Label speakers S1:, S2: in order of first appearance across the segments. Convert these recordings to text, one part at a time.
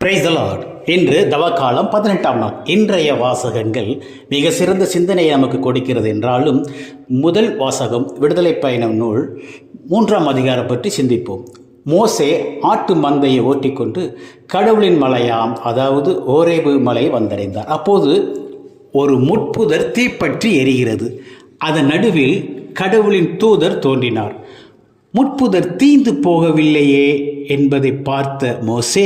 S1: Praise the Lord. இன்று தவக்காலம் 18ஆம் நாள். இன்றைய வாசகங்கள் மிக சிறந்த சிந்தனையை நமக்கு கொடுக்கிறது என்றாலும் முதல் வாசகம் விடுதலை பயணம் நூல் 3ஆம் அதிகாரம் பற்றி சிந்திப்போம். மோசே ஆட்டு மந்தையை ஓட்டிக்கொண்டு கடவுளின் மலையாம், அதாவது ஓரேபு மலை வந்தடைந்தார். அப்போது ஒரு முட்புதர் தீப்பற்றி எரிகிறது. அதன் நடுவில் கடவுளின் தூதர் தோன்றினார். முட்புதர் தீந்து போகவில்லையே என்பதை பார்த்த மோசே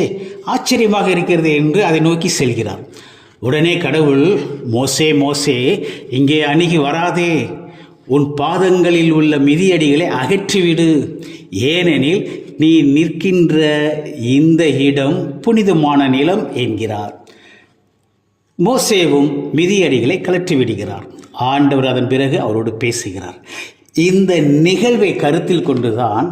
S1: ஆச்சரியமாக இருக்கிறது என்று அதை நோக்கி செல்கிறார். உடனே கடவுள், மோசே மோசே, இங்கே அணுகி வராதே, உன் பாதங்களில் உள்ள மிதியடிகளை அகற்றிவிடு, ஏனெனில் நீ நிற்கின்ற இந்த இடம் புனிதமான நிலம் என்கிறார். மோசேவும் மிதியடிகளை கலற்றி விடுகிறார். ஆண்டவர் அதன் பிறகு அவரோடு பேசுகிறார். இந்த நிகழ்வை கருத்தில் கொண்டுதான்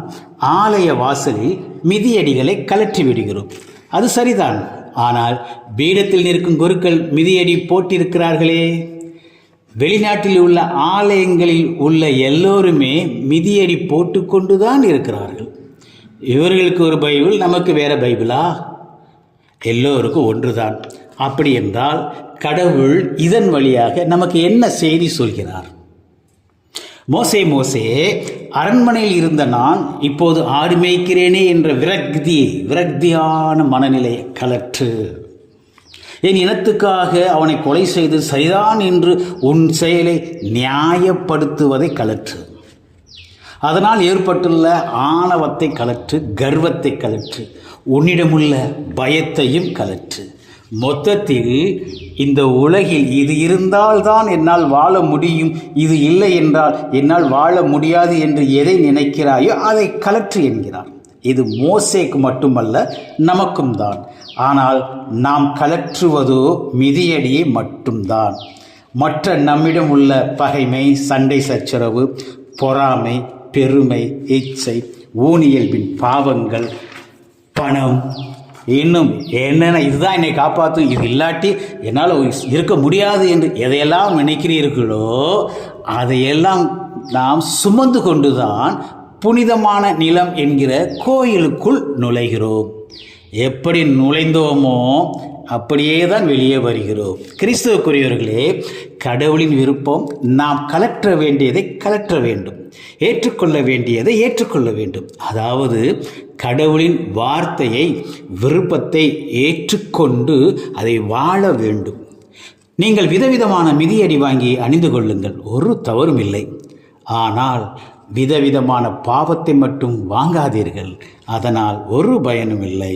S1: ஆலய வாசலில் மிதியடிகளை கலற்றி விடுகிறோம். அது சரிதான். ஆனால் பீடத்தில் நிற்கும் குருக்கள் மிதியடி போட்டிருக்கிறார்களே. வெளிநாட்டில் உள்ள ஆலயங்களில் உள்ள எல்லோருமே மிதியடி போட்டுக்கொண்டுதான் இருக்கிறார்கள். இவர்களுக்கு ஒரு பைபிள், நமக்கு வேற பைபிளா? எல்லோருக்கும் ஒன்றுதான். அப்படி என்றால் கடவுள் இதன் வழியாக நமக்கு என்ன செய்தி சொல்கிறார்? மோசே மோசே, அரண்மனையில் இருந்த நான் இப்போது ஆடு மேய்க்கிறேனே என்ற விரக்தியான மனநிலையை கலற்று. என் இனத்துக்காக அவனை கொலை செய்து சரிதான் என்று உன் செயலை நியாயப்படுத்துவதை கலற்று. அதனால் ஏற்பட்டுள்ள ஆணவத்தை கலற்று, கர்வத்தை கலற்று, உன்னிடமுள்ள பயத்தையும் கலற்று. மொத்தத்தில் இந்த உலகில் இது இருந்தால்தான் என்னால் வாழ முடியும், இது இல்லை என்றால் என்னால் வாழ முடியாது என்று எதை நினைக்கிறாயோ அதை கலற்று என்கிறார். இது மோசேக்கு மட்டுமல்ல, நமக்கும் தான். ஆனால் நாம் கலற்றுவதோ மிதியடியை மட்டும்தான். மற்ற நம்மிடம் உள்ள பகைமை, சண்டை சச்சரவு, பொறாமை, பெருமை, இச்சை, ஊனியல்பின் பாவங்கள், பணம், இன்னும் என்னென்ன, இதுதான் என்னை காப்பாற்றும், இது இல்லாட்டி என்னால் இருக்க முடியாது என்று எதையெல்லாம் நினைக்கிறீர்களோ அதையெல்லாம் நாம் சுமந்து கொண்டுதான் புனிதமான நிலம் என்கிற கோயிலுக்குள் நுழைகிறோம். எப்படி நுழைந்தோமோ அப்படியே தான் வெளியே வருகிறோம். கிறிஸ்துவுக்குரியவர்களே, கடவுளின் விருப்பம் நாம் கலற்ற வேண்டியதை கலற்ற வேண்டும், ஏற்றுக்கொள்ள வேண்டியதை ஏற்றுக்கொள்ள வேண்டும். அதாவது கடவுளின் வார்த்தையை, விருப்பத்தை ஏற்றுக்கொண்டு அதை வாழ வேண்டும். நீங்கள் விதவிதமான மிதியடி வாங்கி அணிந்து கொள்ளுங்கள், ஒரு தவறும் இல்லை. ஆனால் விதவிதமான பாவத்தை மட்டும் வாங்காதீர்கள், அதனால் ஒரு பயனும் இல்லை.